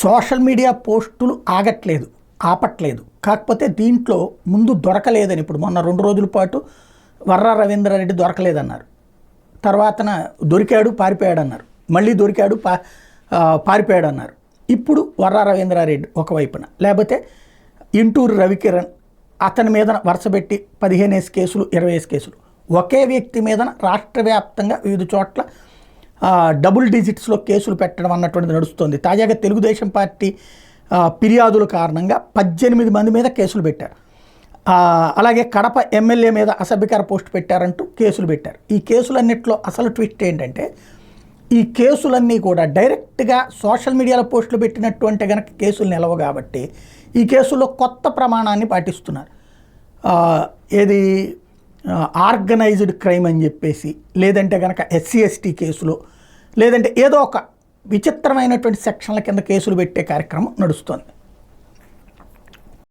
Social media పోస్టులు ఆపట్లేదు. కాకపోతే దీంట్లో ముందు దొరకలేదని, ఇప్పుడు మొన్న 2 రోజుల పాటు వర్రా రవీంద్రారెడ్డి దొరకలేదన్నారు, తర్వాతన దొరికాడు పారిపోయాడు అన్నారు, మళ్ళీ దొరికాడు పారిపోయాడు అన్నారు. ఇప్పుడు వర్రా రవీంద్రారెడ్డి ఒకవైపున, లేకపోతే ఇంటూరు రవికిరణ్ అతని మీద వరుసపెట్టి 15 కేసులు 20 కేసులు, ఒకే వ్యక్తి మీద రాష్ట్ర వ్యాప్తంగా వివిధ చోట్ల డబుల్ డిజిట్స్లో కేసులు పెట్టడం అన్నటువంటిది నడుస్తుంది. తాజాగా తెలుగుదేశం పార్టీ ఫిర్యాదుల కారణంగా 18 మంది మీద కేసులు పెట్టారు. అలాగే కడప ఎమ్మెల్యే మీద అసభ్యకర పోస్ట్ పెట్టారంటూ కేసులు పెట్టారు. ఈ కేసులన్నింటిలో అసలు ట్విస్ట్ ఏంటంటే, ఈ కేసులన్నీ కూడా డైరెక్ట్గా సోషల్ మీడియాలో పోస్టులు పెట్టినటువంటి కనుక కేసులు నిలవు కాబట్టి ఈ కేసుల్లో కొత్త ప్రమాణాన్ని పాటిస్తున్నారు. ఏది ఆర్గనైజ్డ్ క్రైమ్ అని చెప్పేసి, లేదంటే కనుక SC ST కేసులు, లేదంటే ఏదో ఒక విచిత్రమైనటువంటి సెక్షన్ల కింద కేసులు పెట్టే కార్యక్రమం నడుస్తుంది.